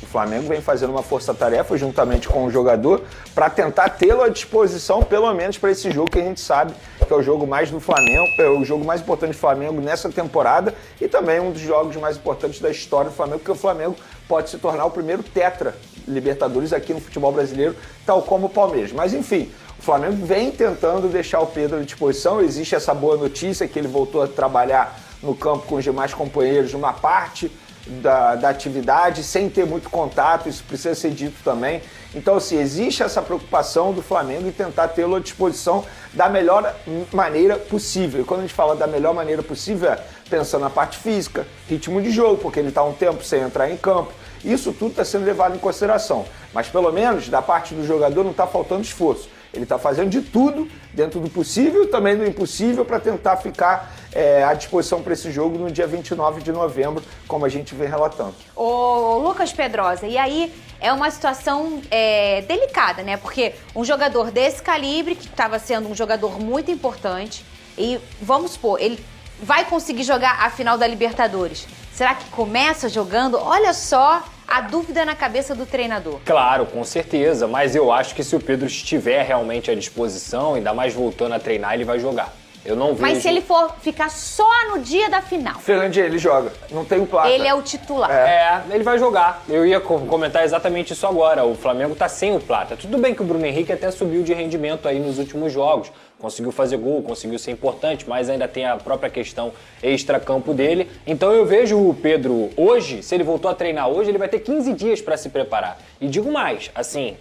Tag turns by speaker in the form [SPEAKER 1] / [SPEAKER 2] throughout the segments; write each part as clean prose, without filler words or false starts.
[SPEAKER 1] Flamengo vem fazendo uma força-tarefa juntamente com o jogador para tentar tê-lo à disposição, pelo menos para esse jogo que a gente sabe que é o jogo mais do Flamengo, é o jogo mais importante do Flamengo nessa temporada e também um dos jogos mais importantes da história do Flamengo, porque o Flamengo pode se tornar o primeiro tetra Libertadores aqui no futebol brasileiro, tal como o Palmeiras. Mas enfim, o Flamengo vem tentando deixar o Pedro à disposição, existe essa boa notícia que ele voltou a trabalhar no campo com os demais companheiros numa parte da atividade, sem ter muito contato, isso precisa ser dito também. Então, assim, existe essa preocupação do Flamengo em tentar tê-lo à disposição da melhor maneira possível. E quando a gente fala da melhor maneira possível, é pensando na parte física, ritmo de jogo, porque ele está um tempo sem entrar em campo. Isso tudo está sendo levado em consideração. Mas, pelo menos, da parte do jogador não está faltando esforço. Ele está fazendo de tudo, dentro do possível e também do impossível, para tentar ficar à disposição para esse jogo no dia 29 de novembro, como a gente vem relatando.
[SPEAKER 2] Ô, Lucas Pedrosa, e aí é uma situação delicada, né? Porque um jogador desse calibre, que estava sendo um jogador muito importante, e vamos supor, ele vai conseguir jogar a final da Libertadores. Será que começa jogando? Olha só a dúvida na cabeça do treinador.
[SPEAKER 3] Claro, com certeza, mas eu acho que se o Pedro estiver realmente à disposição, ainda mais voltando a treinar, ele vai jogar. Eu não vejo...
[SPEAKER 2] Mas se ele for ficar só no dia da final?
[SPEAKER 1] Fernandinho, ele joga, não tem um plata.
[SPEAKER 2] Ele é o titular.
[SPEAKER 3] Ele vai jogar. Eu ia comentar exatamente isso agora. O Flamengo tá sem o plata. Tudo bem que o Bruno Henrique até subiu de rendimento aí nos últimos jogos. Conseguiu fazer gol, conseguiu ser importante, mas ainda tem a própria questão extra-campo dele. Então eu vejo o Pedro hoje, se ele voltou a treinar hoje, ele vai ter 15 dias para se preparar. E digo mais, assim...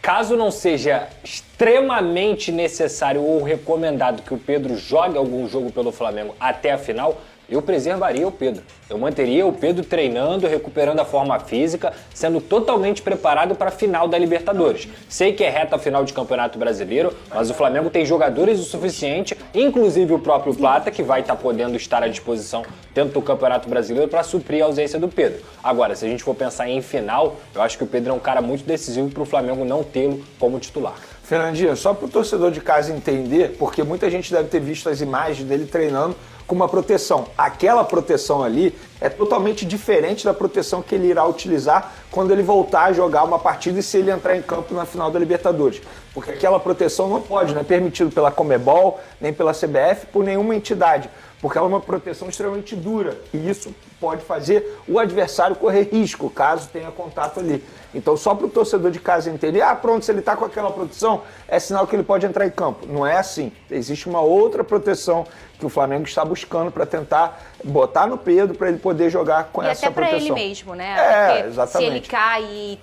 [SPEAKER 3] Caso não seja extremamente necessário ou recomendado que o Pedro jogue algum jogo pelo Flamengo até a final, eu preservaria o Pedro. Eu manteria o Pedro treinando, recuperando a forma física, sendo totalmente preparado para a final da Libertadores. Sei que é reta final de Campeonato Brasileiro, mas o Flamengo tem jogadores o suficiente, inclusive o próprio Plata, que vai estar podendo estar à disposição dentro do Campeonato Brasileiro para suprir a ausência do Pedro. Agora, se a gente for pensar em final, eu acho que o Pedro é um cara muito decisivo para o Flamengo não tê-lo como titular.
[SPEAKER 1] Fernandinho, só para o torcedor de casa entender, porque muita gente deve ter visto as imagens dele treinando com uma proteção. Aquela proteção ali é totalmente diferente da proteção que ele irá utilizar quando ele voltar a jogar uma partida e se ele entrar em campo na final da Libertadores. Porque aquela proteção não pode, não é permitido pela Conmebol, nem pela CBF, por nenhuma entidade. Porque ela é uma proteção extremamente dura e isso pode fazer o adversário correr risco, caso tenha contato ali. Então, só para o torcedor de casa entender, pronto, se ele está com aquela proteção, é sinal que ele pode entrar em campo. Não é assim. Existe uma outra proteção que o Flamengo está buscando para tentar botar no Pedro para ele poder jogar com essa proteção.
[SPEAKER 2] E até para ele mesmo, né? Porque
[SPEAKER 1] exatamente.
[SPEAKER 2] Se ele cai e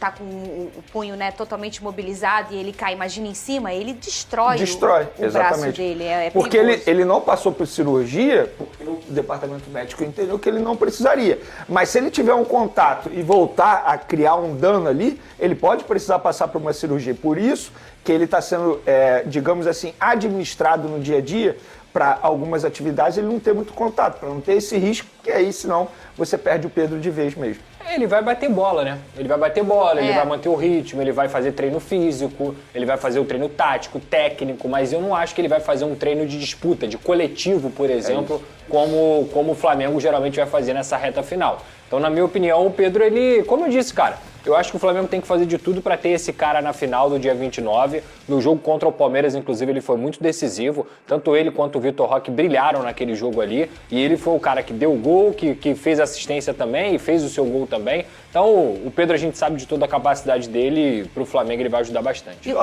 [SPEAKER 2] tá com o punho, né, totalmente imobilizado e ele cai, imagina, em cima, ele destrói o braço dele.
[SPEAKER 1] Porque ele não passou por cirurgia, porque o departamento médico entendeu que ele não precisaria. Mas se ele tiver um contato e voltar a criar um dano ali, ele pode precisar passar por uma cirurgia. Por isso que ele está sendo, digamos assim, administrado no dia a dia para algumas atividades ele não ter muito contato, para não ter esse risco, que aí senão você perde o Pedro de vez mesmo.
[SPEAKER 3] Ele vai bater bola, né? Ele vai bater bola, ele vai manter o ritmo, ele vai fazer treino físico, ele vai fazer o treino tático, técnico, mas eu não acho que ele vai fazer um treino de disputa, de coletivo, por exemplo, como o Flamengo geralmente vai fazer nessa reta final. Então, na minha opinião, o Pedro, ele, como eu disse, cara, eu acho que o Flamengo tem que fazer de tudo para ter esse cara na final do dia 29. No jogo contra o Palmeiras, inclusive, ele foi muito decisivo. Tanto ele quanto o Vitor Roque brilharam naquele jogo ali. E ele foi o cara que deu o gol, que fez assistência também e fez o seu gol também. Então, o Pedro, a gente sabe de toda a capacidade dele e pro Flamengo ele vai ajudar bastante.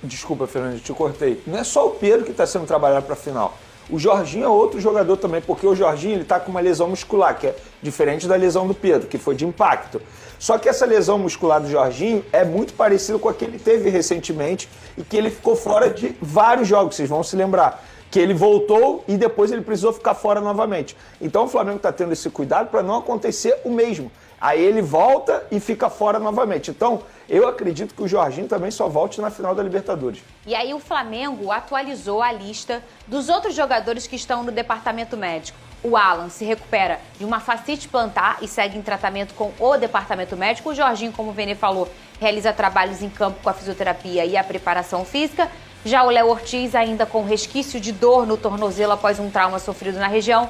[SPEAKER 1] Desculpa, Fernando, te cortei. Não é só o Pedro que está sendo trabalhado para a final. O Jorginho é outro jogador também, porque o Jorginho ele tá com uma lesão muscular, que é diferente da lesão do Pedro, que foi de impacto. Só que essa lesão muscular do Jorginho é muito parecida com a que ele teve recentemente e que ele ficou fora de vários jogos, vocês vão se lembrar. Que ele voltou e depois ele precisou ficar fora novamente. Então o Flamengo está tendo esse cuidado para não acontecer o mesmo. Aí ele volta e fica fora novamente. Então, eu acredito que o Jorginho também só volte na final da Libertadores.
[SPEAKER 2] E aí o Flamengo atualizou a lista dos outros jogadores que estão no departamento médico. O Alan se recupera de uma fascite plantar e segue em tratamento com o departamento médico. O Jorginho, como o Vene falou, realiza trabalhos em campo com a fisioterapia e a preparação física. Já o Léo Ortiz, ainda com resquício de dor no tornozelo após um trauma sofrido na região,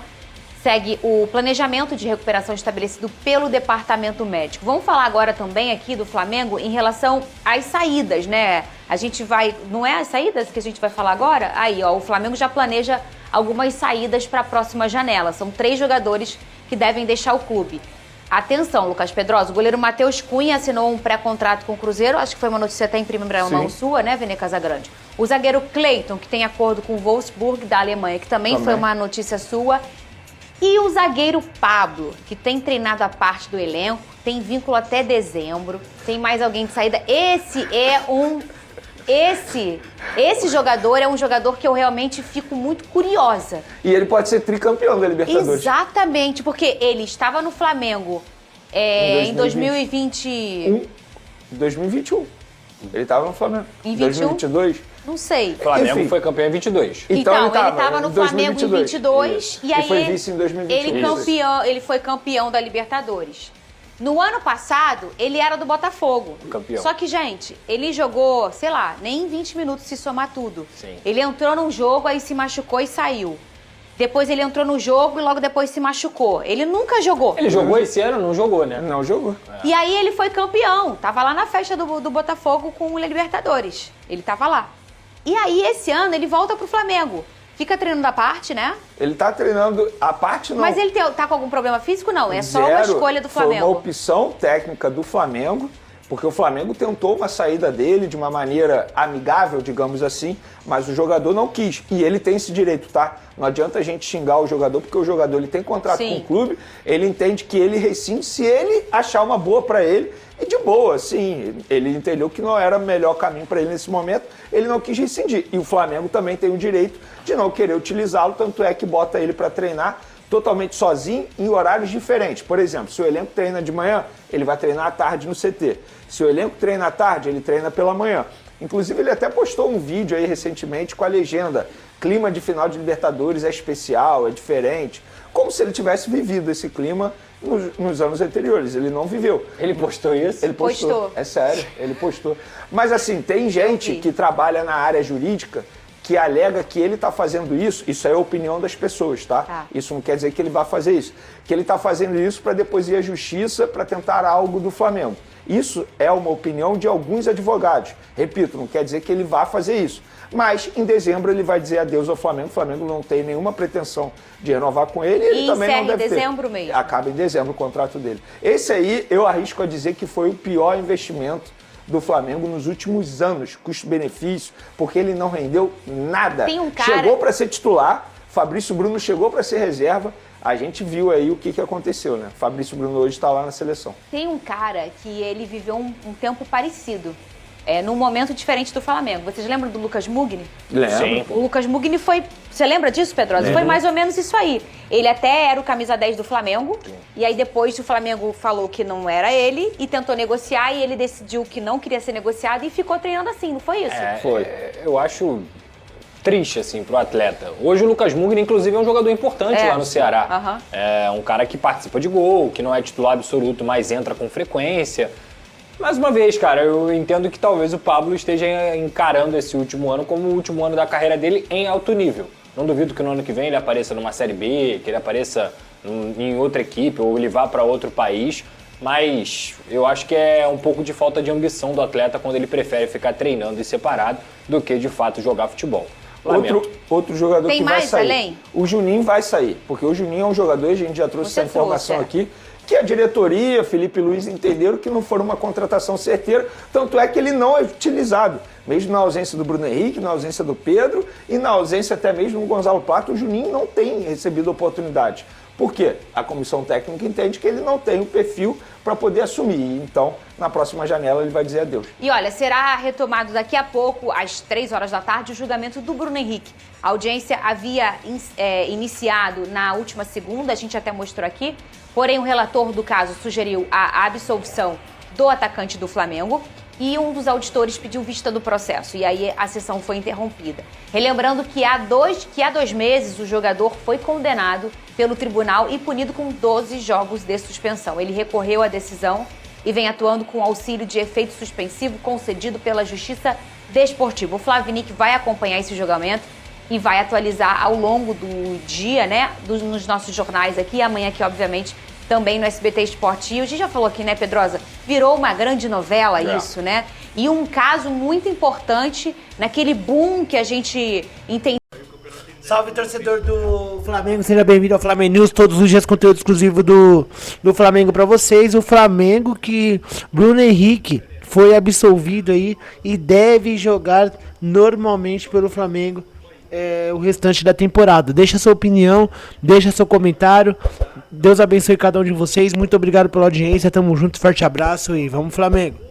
[SPEAKER 2] segue o planejamento de recuperação estabelecido pelo departamento médico. Vamos falar agora também aqui do Flamengo em relação às saídas, né? A gente vai... Não é as saídas que a gente vai falar agora? Aí, ó, o Flamengo já planeja algumas saídas para a próxima janela. São 3 jogadores que devem deixar o clube. Atenção, Lucas Pedrosa, o goleiro Matheus Cunha assinou um pré-contrato com o Cruzeiro, acho que foi uma notícia até em primeira mão sua, né, Vene Casagrande? O zagueiro Cleiton, que tem acordo com o Wolfsburg da Alemanha, que também foi uma notícia sua. E o zagueiro Pablo, que tem treinado a parte do elenco, tem vínculo até dezembro, tem mais alguém de saída. Esse jogador é um jogador que eu realmente fico muito curiosa.
[SPEAKER 1] E ele pode ser tricampeão da Libertadores.
[SPEAKER 2] Exatamente, porque ele estava no Flamengo em 2021.
[SPEAKER 1] Ele estava no Flamengo.
[SPEAKER 2] Em 21?
[SPEAKER 1] 2022?
[SPEAKER 2] Não sei.
[SPEAKER 3] O Flamengo
[SPEAKER 1] Enfim.
[SPEAKER 3] foi campeão em 22.
[SPEAKER 2] Então ele estava no Flamengo em 22 e aí
[SPEAKER 1] foi vice em 2021.
[SPEAKER 2] ele foi campeão da Libertadores. No ano passado, ele era do Botafogo.
[SPEAKER 3] Campeão.
[SPEAKER 2] Só que, gente, ele jogou, sei lá, nem 20 minutos se somar tudo.
[SPEAKER 3] Sim.
[SPEAKER 2] Ele entrou num jogo, aí se machucou e saiu. Depois ele entrou no jogo e logo depois se machucou. Ele nunca jogou.
[SPEAKER 3] Ele jogou esse ano? Não jogou, né?
[SPEAKER 1] Não jogou.
[SPEAKER 2] E aí ele foi campeão. Tava lá na festa do Botafogo com o Libertadores. Ele tava lá. E aí, esse ano, ele volta pro Flamengo. Fica treinando a parte, né?
[SPEAKER 1] Ele tá treinando a parte, não.
[SPEAKER 2] Mas ele tá com algum problema físico? Não, é só uma escolha do Flamengo.
[SPEAKER 1] Foi uma opção técnica do Flamengo, porque o Flamengo tentou uma saída dele de uma maneira amigável, digamos assim, mas o jogador não quis. E ele tem esse direito, tá? Não adianta a gente xingar o jogador, porque o jogador ele tem contrato com o clube, ele entende que ele rescinde se ele achar uma boa pra ele. E de boa, sim, ele entendeu que não era o melhor caminho para ele nesse momento, ele não quis rescindir. E o Flamengo também tem o direito de não querer utilizá-lo, tanto é que bota ele para treinar totalmente sozinho em horários diferentes. Por exemplo, se o elenco treina de manhã, ele vai treinar à tarde no CT. Se o elenco treina à tarde, ele treina pela manhã. Inclusive, ele até postou um vídeo aí recentemente com a legenda: clima de final de Libertadores é especial, é diferente. Como se ele tivesse vivido esse clima nos anos anteriores. Ele não viveu.
[SPEAKER 3] Ele postou isso?
[SPEAKER 1] Ele postou. É sério, ele postou. Mas assim, tem gente que trabalha na área jurídica que alega que ele está fazendo isso é a opinião das pessoas, tá? Isso não quer dizer que ele vai fazer isso. Que ele está fazendo isso para depois ir à justiça para tentar algo do Flamengo. Isso é uma opinião de alguns advogados. Repito, não quer dizer que ele vá fazer isso. Mas em dezembro ele vai dizer adeus ao Flamengo. O Flamengo não tem nenhuma pretensão de renovar com ele. Ele também não deve ter.
[SPEAKER 2] Em dezembro mesmo.
[SPEAKER 1] Acaba em dezembro o contrato dele. Esse aí eu arrisco a dizer que foi o pior investimento do Flamengo nos últimos anos, custo-benefício, porque ele não rendeu nada.
[SPEAKER 2] Tem um cara...
[SPEAKER 1] Chegou para ser titular, Fabrício Bruno chegou para ser reserva. A gente viu aí o que aconteceu, né? Fabrício Bruno hoje está lá na seleção.
[SPEAKER 2] Tem um cara que ele viveu um tempo parecido, num momento diferente do Flamengo. Vocês lembram do Lucas Mugni?
[SPEAKER 1] Lembro.
[SPEAKER 3] Sim.
[SPEAKER 2] O Lucas Mugni foi... Você lembra disso, Pedrosa? Foi mais ou menos isso aí. Ele até era o camisa 10 do Flamengo, e aí depois o Flamengo falou que não era ele, e tentou negociar, e ele decidiu que não queria ser negociado, e ficou treinando assim, não foi isso?
[SPEAKER 1] Foi.
[SPEAKER 3] Eu acho triste, assim, pro atleta. Hoje o Lucas Mugni, inclusive, é um jogador importante lá no Ceará. É um cara que participa de gol, que não é titular absoluto, mas entra com frequência. Mais uma vez, cara, eu entendo que talvez o Pablo esteja encarando esse último ano como o último ano da carreira dele em alto nível. Não duvido que no ano que vem ele apareça numa Série B, que ele apareça em outra equipe ou ele vá para outro país, mas eu acho que é um pouco de falta de ambição do atleta quando ele prefere ficar treinando e separado do que, de fato, jogar futebol.
[SPEAKER 1] Outro jogador
[SPEAKER 2] Tem
[SPEAKER 1] que vai
[SPEAKER 2] mais,
[SPEAKER 1] sair.
[SPEAKER 2] além?
[SPEAKER 1] O Juninho vai sair, porque o Juninho é um jogador, a gente já trouxe
[SPEAKER 2] Você
[SPEAKER 1] essa informação
[SPEAKER 2] trouxe,
[SPEAKER 1] aqui, que a diretoria, Felipe Luiz, entenderam que não foi uma contratação certeira, tanto é que ele não é utilizado. Mesmo na ausência do Bruno Henrique, na ausência do Pedro e na ausência até mesmo do Gonzalo Pato, o Juninho não tem recebido oportunidade. Por quê? A comissão técnica entende que ele não tem o perfil para poder assumir. Então, na próxima janela, ele vai dizer adeus.
[SPEAKER 2] E olha, será retomado daqui a pouco, às 3 horas da tarde, o julgamento do Bruno Henrique. A audiência havia iniciado na última segunda, a gente até mostrou aqui, porém o relator do caso sugeriu a absolvição do atacante do Flamengo e um dos auditores pediu vista do processo, e aí a sessão foi interrompida. Relembrando que há 2 meses o jogador foi condenado pelo tribunal e punido com 12 jogos de suspensão. Ele recorreu à decisão e vem atuando com auxílio de efeito suspensivo concedido pela Justiça Desportiva. O Flavinic vai acompanhar esse julgamento. e vai atualizar ao longo do dia, né, nos nossos jornais aqui, amanhã aqui, obviamente, também no SBT Esporte. E a gente já falou aqui, né, Pedrosa? Virou uma grande novela isso, né? E um caso muito importante naquele boom que a gente entendeu.
[SPEAKER 4] Salve, torcedor do Flamengo, seja bem-vindo ao Flamengo News, todos os dias conteúdo exclusivo do Flamengo para vocês. O Flamengo que Bruno Henrique foi absolvido aí e deve jogar normalmente pelo Flamengo o restante da temporada. Deixa sua opinião, deixa seu comentário. Deus abençoe cada um de vocês. Muito obrigado pela audiência. Tamo junto, forte abraço e vamos Flamengo.